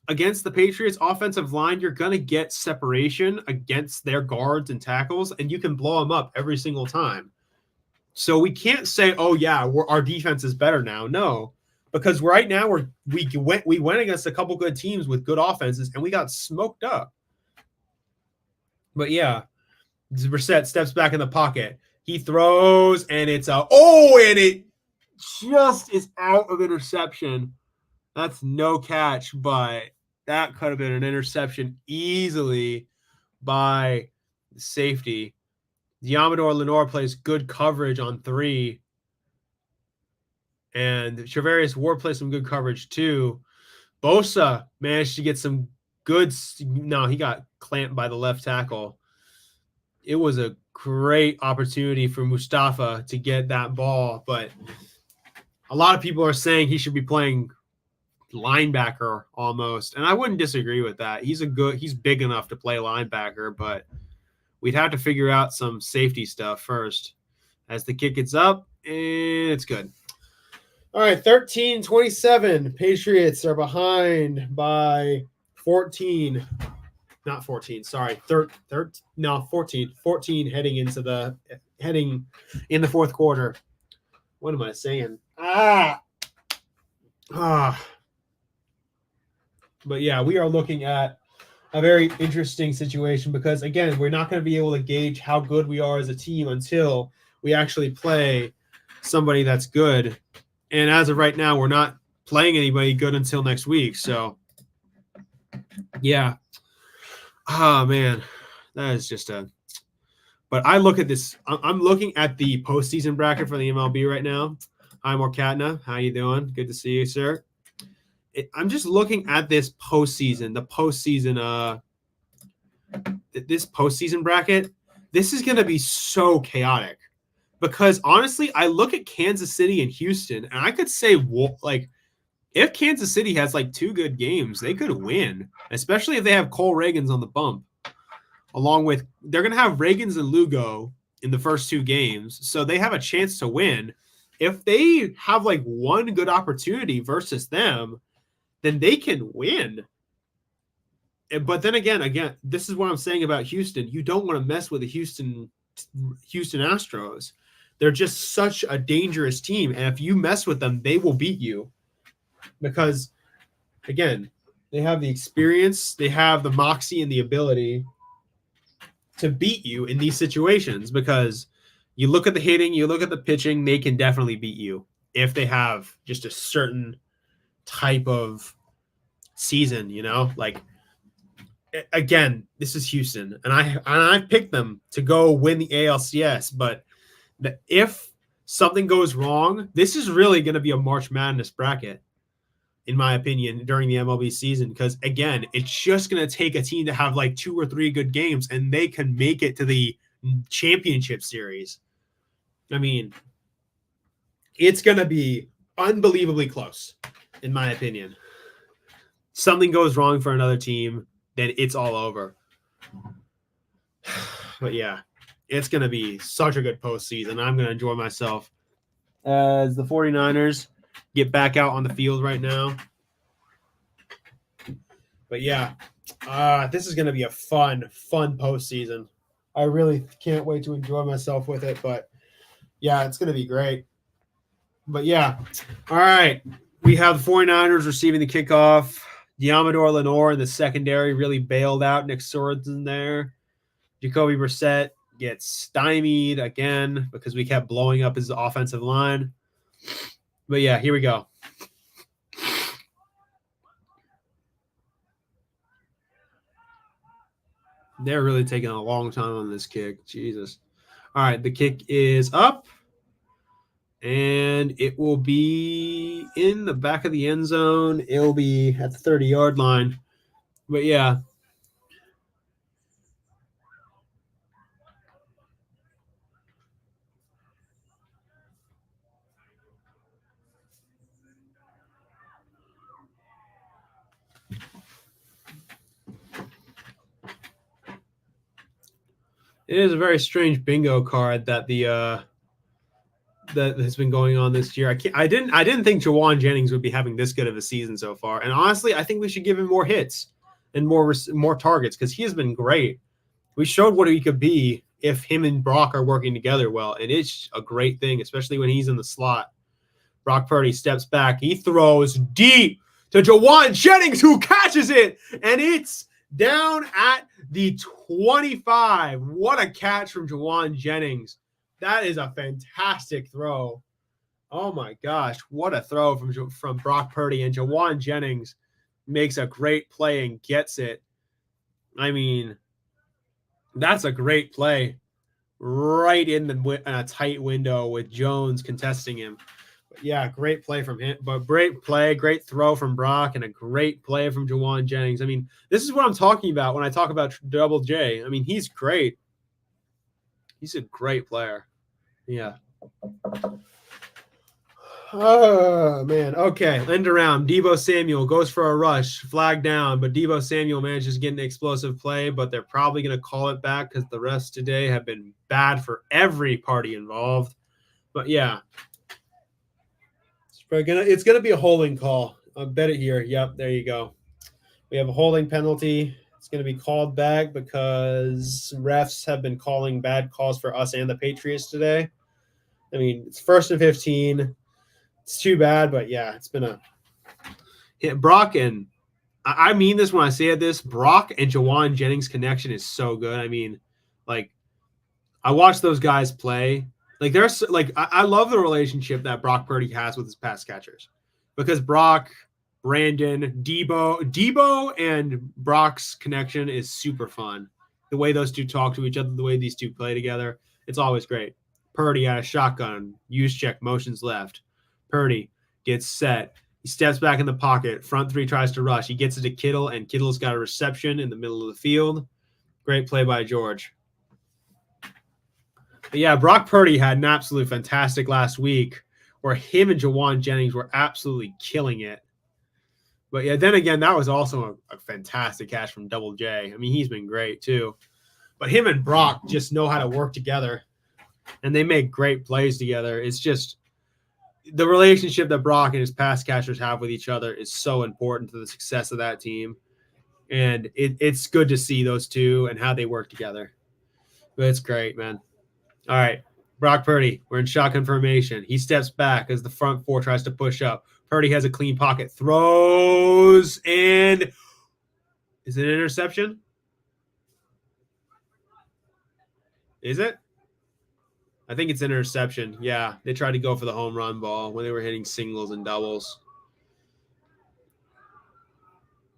against the Patriots offensive line, you're going to get separation against their guards and tackles, and you can blow them up every single time. So we can't say, oh, yeah, our defense is better now. No, because right now we went against a couple good teams with good offenses, and we got smoked up. But, yeah, Brissett steps back in the pocket. He throws, and it's and it just is out of interception. That's no catch, but that could have been an interception easily by the safety. Diamador Lenore plays good coverage on 3. And Charvarius Ward plays some good coverage too. Bosa managed to get some good. No, he got clamped by the left tackle. It was a great opportunity for Mustafa to get that ball, but a lot of people are saying he should be playing linebacker almost, and I wouldn't disagree with that. He's big enough to play linebacker, but we'd have to figure out some safety stuff first. As the kick gets up, and it's good. All right, 13-27. Patriots are behind by 14. Not 14, sorry. 14. 14 heading in the fourth quarter. What am I saying? But yeah, we are looking at a very interesting situation because, again, we're not going to be able to gauge how good we are as a team until we actually play somebody that's good. And as of right now, we're not playing anybody good until next week. So, yeah. Oh, man. That is just a – but I look at this – I'm looking at the postseason bracket for the MLB right now. Hi, Morkatna. How you doing? Good to see you, sir. I'm just looking at this postseason, this postseason bracket. This is going to be so chaotic because, honestly, I look at Kansas City and Houston, and I could say, like, if Kansas City has, like, 2 good games, they could win, especially if they have Cole Reagans on the bump. Along with – they're going to have Reagans and Lugo in the first 2 games, so they have a chance to win. If they have, like, one good opportunity versus them – then they can win. But then again, this is what I'm saying about Houston. You don't want to mess with the Houston Astros. They're just such a dangerous team. And if you mess with them, they will beat you. Because, again, they have the experience, they have the moxie and the ability to beat you in these situations. Because you look at the hitting, you look at the pitching, they can definitely beat you if they have just a certain type of season, like, again, this is Houston, and I picked them to go win the ALCS, but if something goes wrong, this is really going to be a March Madness bracket, in my opinion, during the MLB season, because, again, it's just going to take a team to have like 2 or 3 good games, and they can make it to the championship series. I mean, it's going to be unbelievably close. In my opinion, something goes wrong for another team, then it's all over. But yeah, it's going to be such a good postseason. I'm going to enjoy myself as the 49ers get back out on the field right now. But yeah, this is going to be a fun postseason. I really can't wait to enjoy myself with it. But yeah, it's going to be great. But yeah, all right. We have the 49ers receiving the kickoff. Diamador Lenore in the secondary really bailed out Nick Sorensen there. Jacoby Brissett gets stymied again because we kept blowing up his offensive line. But yeah, here we go. They're really taking a long time on this kick. Jesus. All right, the kick is up. And it will be in the back of the end zone. It'll be at the 30-yard line. But, yeah. It is a very strange bingo card that the that has been going on this year. I didn't think Jawan Jennings would be having this good of a season so far. And honestly, I think we should give him more hits and more targets because he has been great. We showed what he could be if him and Brock are working together well, and it's a great thing, especially when he's in the slot. Brock Purdy steps back. He throws deep to Jawan Jennings, who catches it, and it's down at the 25. What a catch from Jawan Jennings. That is a fantastic throw. Oh, my gosh. What a throw from Brock Purdy, and Jawan Jennings makes a great play and gets it. I mean, that's a great play right in a tight window with Jones contesting him. But yeah, great play from him. But great play, great throw from Brock, and a great play from Jawan Jennings. I mean, this is what I'm talking about when I talk about Double J. I mean, he's great. He's a great player. Yeah. Oh, man. Okay. End around. Deebo Samuel goes for a rush. Flag down, but Deebo Samuel manages to get an explosive play, but they're probably going to call it back because the refs today have been bad for every party involved. But, yeah. It's going to be a holding call. I'll bet it here. Yep, there you go. We have a holding penalty. It's going to be called back because refs have been calling bad calls for us and the Patriots today. I mean, it's 1st and 15. It's too bad, but yeah, it's been a hit. Brock and I mean this when I say this, Brock and Jawan Jennings connection is so good. I mean, like, I watch those guys play. Like, there's like I love the relationship that Brock Purdy has with his pass catchers because Brock, Brandon, Deebo and Brock's connection is super fun. The way those two talk to each other, the way these two play together, it's always great. Purdy out of shotgun, use check, motions left. Purdy gets set. He steps back in the pocket. Front three tries to rush. He gets it to Kittle, and Kittle's got a reception in the middle of the field. Great play by George. But yeah, Brock Purdy had an absolute fantastic last week where him and Jawan Jennings were absolutely killing it. But yeah, then again, that was also a fantastic catch from Double J. I mean, he's been great too. But him and Brock just know how to work together, and they make great plays together. It's just the relationship that Brock and his pass catchers have with each other is so important to the success of that team. And it's good to see those two and how they work together. But it's great, man. All right, Brock Purdy, we're in shotgun formation. He steps back as the front four tries to push up. Purdy has a clean pocket, throws, and is it an interception? Is it? I think it's an interception. Yeah, they tried to go for the home run ball when they were hitting singles and doubles.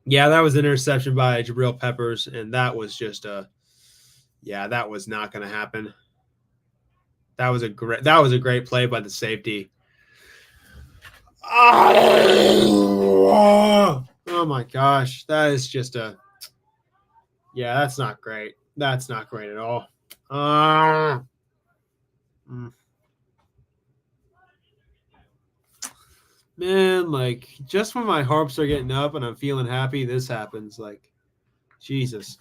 Yeah, that was an interception by Jabril Peppers, and that was just that was not going to happen. That was a great play by the safety. Oh my gosh, that is just that's not great. That's not great at all. Man, like, just when my hopes are getting up and I'm feeling happy, this happens. Like, Jesus.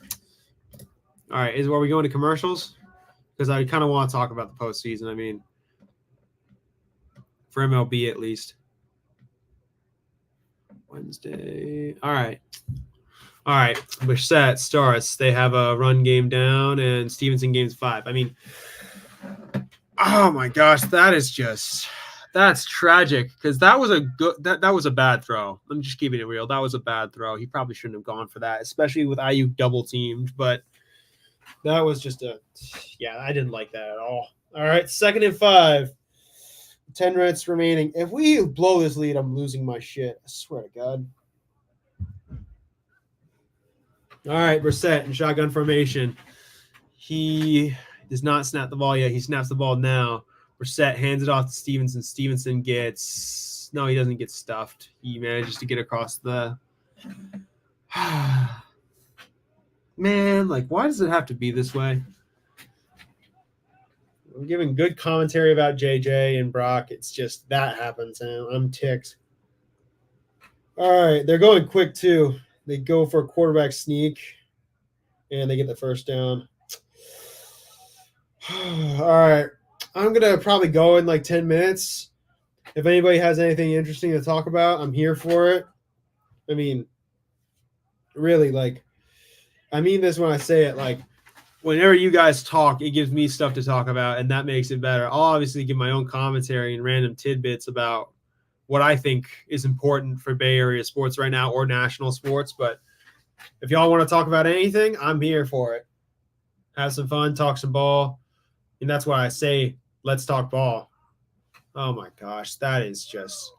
All right, are we going to commercials? Because I kind of want to talk about the postseason. I mean, for MLB at least. Wednesday. All right. Brissett starts. They have a run game down, and Stevenson game's 5. I mean, oh my gosh, that's tragic because that was that was a bad throw. I'm just keeping it real. That was a bad throw. He probably shouldn't have gone for that, especially with IU double teamed. But that was just I didn't like that at all. All right, 2nd and 5. 10 minutes remaining. If we blow this lead, I'm losing my shit. I swear to God. All right, Brissett in shotgun formation. He does not snap the ball yet. He snaps the ball now. Brissett hands it off to Stevenson. Stevenson he doesn't get stuffed. He manages to get across the man, like, why does it have to be this way? I'm giving good commentary about JJ and Brock. It's just that happens, and I'm ticked. All right, they're going quick too. They go for a quarterback sneak, and they get the first down. All right. I'm going to probably go in like 10 minutes. If anybody has anything interesting to talk about, I'm here for it. I mean, really, like, I mean this when I say it, like, whenever you guys talk, it gives me stuff to talk about, and that makes it better. I'll obviously give my own commentary and random tidbits about what I think is important for Bay Area sports right now or national sports. But if y'all want to talk about anything, I'm here for it. Have some fun, talk some ball. And that's why I say, let's talk ball. Oh my gosh, that is just.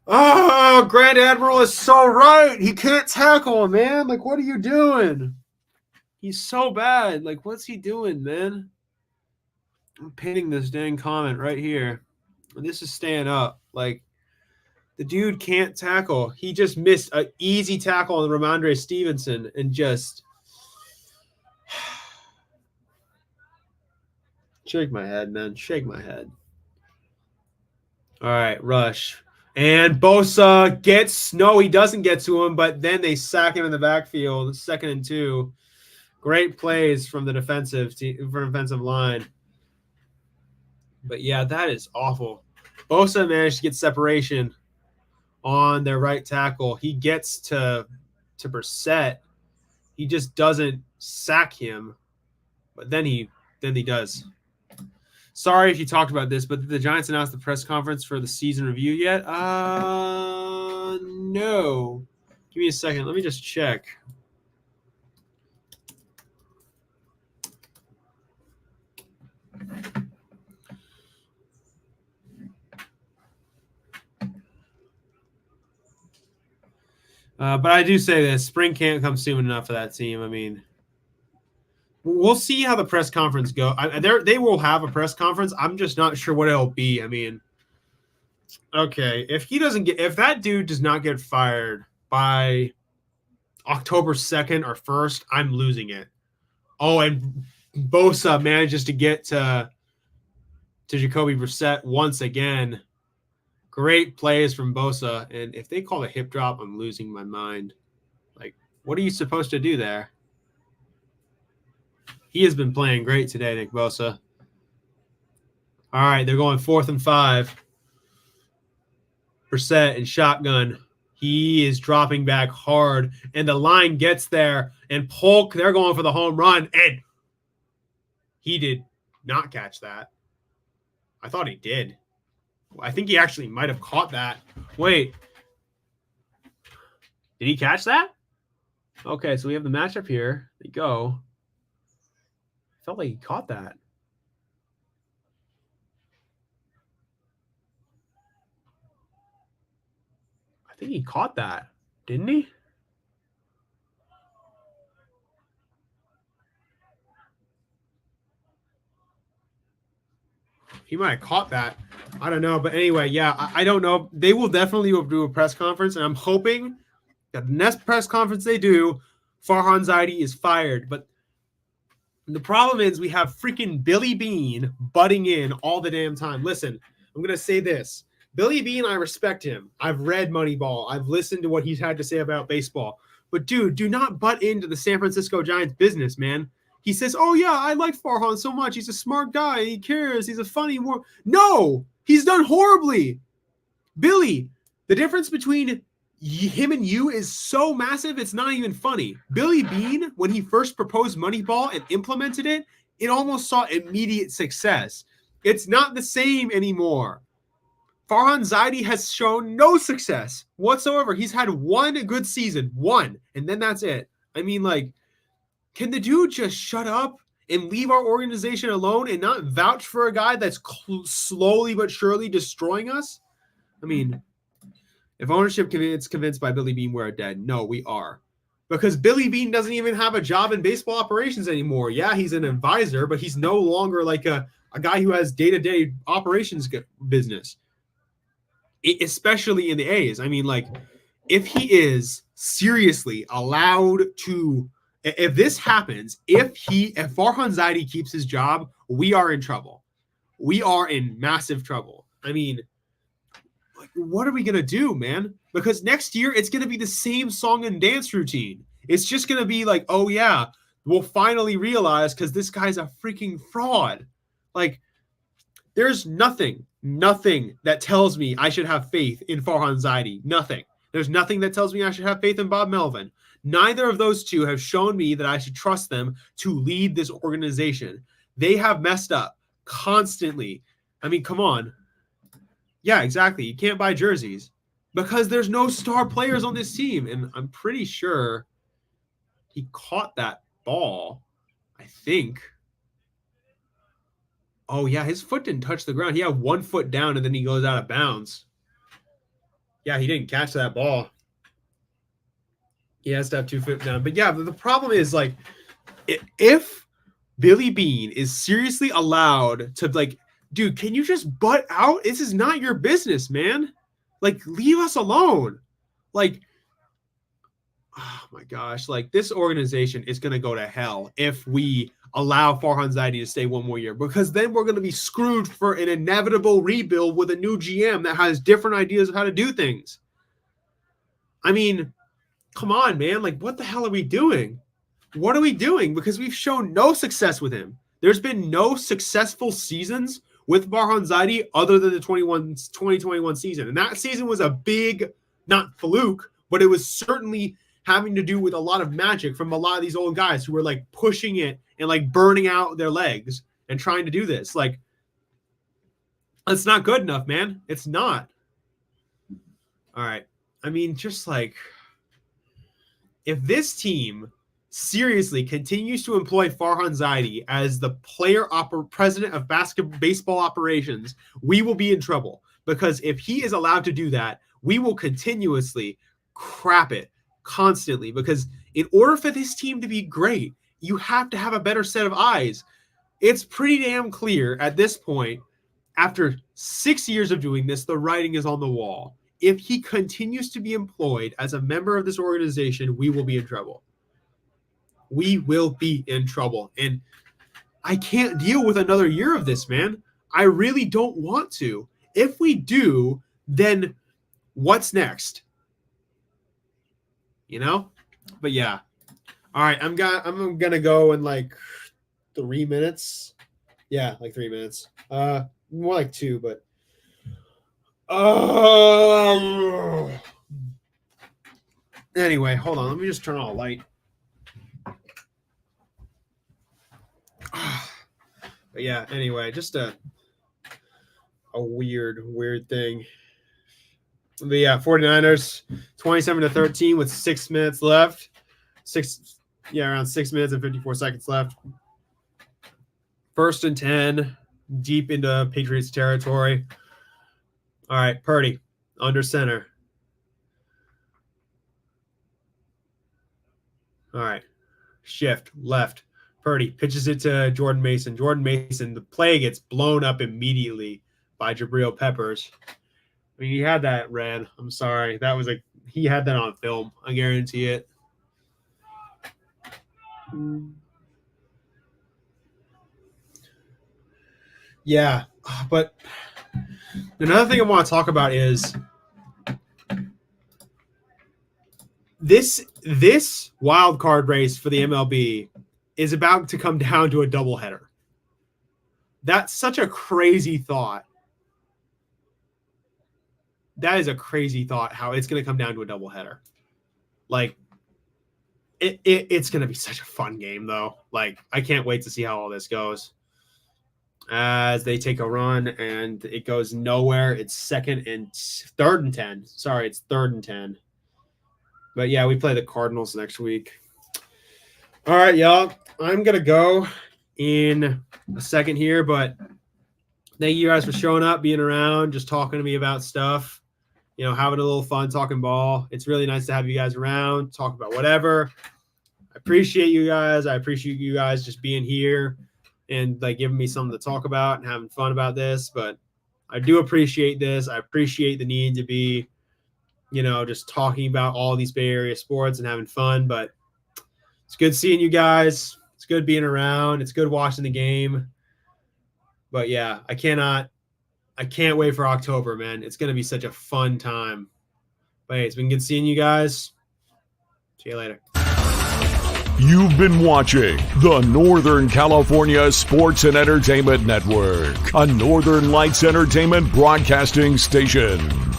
Oh, Grand Admiral is so right. He can't tackle him, man. Like, what are you doing? He's so bad. Like, what's he doing, man? I'm pinning this dang comment right here. And this is staying up. Like, the dude can't tackle. He just missed an easy tackle on Ramondre Stevenson and just shake my head, man. Shake my head. All right, rush. And Bosa gets – no, he doesn't get to him, but then they sack him in the backfield, 2nd and 2. Great plays from the defensive line. But, yeah, that is awful. Bosa managed to get separation on their right tackle. He gets to Brissett. He just doesn't sack him, but then he does. Sorry if you talked about this, but did the Giants announce the press conference for the season review yet? No. Give me a second. Let me just check. But I do say this. Spring can't come soon enough for that team. I mean, we'll see how the press conference go. They will have a press conference. I'm just not sure what it'll be. I mean, okay, if that dude does not get fired by October 2nd or 1st, I'm losing it. Oh, and Bosa manages to get to Jacoby Brissett once again. Great plays from Bosa. And if they call a hip drop, I'm losing my mind. Like, what are you supposed to do there? He has been playing great today, Nick Bosa. All right, they're going 4th and 5. Brissett and shotgun. He is dropping back hard, and the line gets there. And Polk, they're going for the home run, and he did not catch that. I thought he did. I think he actually might have caught that. Wait. Did he catch that? Okay, so we have the matchup here. There you go. I felt like he caught that. I think he caught that. Didn't he? He might have caught that. I don't know. But anyway, yeah, I don't know. They will definitely do a press conference, and I'm hoping that the next press conference they do, Farhan Zaidi is fired. But the problem is we have freaking Billy Beane butting in all the damn time. Listen, I'm going to say this. Billy Beane, I respect him. I've read Moneyball. I've listened to what he's had to say about baseball. But, dude, do not butt into the San Francisco Giants business, man. He says, oh, yeah, I like Farhan so much. He's a smart guy. He cares. He's a funny one. No, he's done horribly. Billy, the difference between him and you is so massive, it's not even funny. Billy Beane, when he first proposed Moneyball and implemented it, it almost saw immediate success. It's not the same anymore. Farhan Zaidi has shown no success whatsoever. He's had one good season, and then that's it. I mean, like, can the dude just shut up and leave our organization alone and not vouch for a guy that's slowly but surely destroying us? I mean, if ownership is convinced by Billy Beane we're dead, no, we are. Because Billy Beane doesn't even have a job in baseball operations anymore. Yeah, he's an advisor, but he's no longer like a guy who has day-to-day operations business, especially in the A's. I mean, like, if he is seriously allowed to – if this happens, if Farhan Zaidi keeps his job, we are in trouble. We are in massive trouble. I mean, like, what are we going to do, man? Because next year, it's going to be the same song and dance routine. It's just going to be like, oh, yeah, we'll finally realize because this guy's a freaking fraud. Like, There's nothing that tells me I should have faith in Farhan Zaidi. Nothing. There's nothing that tells me I should have faith in Bob Melvin. Neither of those two have shown me that I should trust them to lead this organization. They have messed up constantly. I mean, come on. Yeah, exactly. You can't buy jerseys because there's no star players on this team. And I'm pretty sure he caught that ball, I think. Oh, yeah, his foot didn't touch the ground. He had 1 foot down, and then he goes out of bounds. Yeah, he didn't catch that ball. He has to have 2 foot down. But, yeah, the problem is, like, if Billy Beane is seriously allowed to, like, dude, can you just butt out? This is not your business, man. Like, leave us alone. Like, oh, my gosh. Like, this organization is going to go to hell if we allow Farhan Zaidi to stay 1 more year, because then we're going to be screwed for an inevitable rebuild with a new GM that has different ideas of how to do things. I mean, come on, man. Like, what the hell are we doing? What are we doing? Because we've shown no success with him. There's been no successful seasons with Farhan Zaidi other than the 2021 season. And that season was a big, not fluke, but it was certainly having to do with a lot of magic from a lot of these old guys who were like pushing it and like burning out their legs and trying to do this. Like, it's not good enough, man. It's not. All right. I mean, just like, if this team seriously continues to employ Farhan Zaidi as the president of baseball operations, we will be in trouble, because if he is allowed to do that, we will continuously crap it constantly, because in order for this team to be great, you have to have a better set of eyes. It's pretty damn clear at this point, after 6 years of doing this, the writing is on the wall. If he continues to be employed as a member of this organization, we will be in trouble. We will be in trouble. And I can't deal with another year of this, man. I really don't want to. If we do, then what's next? You know? But yeah. All right, I'm gonna go in like 3 minutes. Yeah, like 3 minutes. More like 2, but anyway, hold on. Let me just turn on a light. But yeah, anyway, just a weird thing. But yeah, 49ers 27-13 with 6 minutes left. Around 6 minutes and 54 seconds left. 1st and 10, deep into Patriots territory. All right, Purdy under center. All right, shift left. Purdy pitches it to Jordan Mason. Jordan Mason, the play gets blown up immediately by Jabril Peppers. I mean, he had that red. I'm sorry. He had that on film. I guarantee it. Yeah, but another thing I want to talk about is this wild card race for the MLB is about to come down to a doubleheader. That's such a crazy thought. That is a crazy thought, how it's going to come down to a doubleheader. Like, it's going to be such a fun game, though. Like, I can't wait to see how all this goes. As they take a run, and it goes nowhere. It's 3rd and 10. Sorry, it's 3rd and 10. But, yeah, we play the Cardinals next week. All right, y'all. I'm going to go in a second here, but thank you guys for showing up, being around, just talking to me about stuff, having a little fun, talking ball. It's really nice to have you guys around, talk about whatever. I appreciate you guys. I appreciate you guys just being here and like giving me something to talk about and having fun about this. But I do appreciate this. I appreciate the need to be, just talking about all these Bay Area sports and having fun. But it's good seeing you guys. It's good being around. It's good watching the game. But yeah, I can't wait for October, man. It's going to be such a fun time. But hey, it's been good seeing you guys. See you later. You've been watching the Northern California Sports and Entertainment Network, a Northern Lights Entertainment broadcasting station.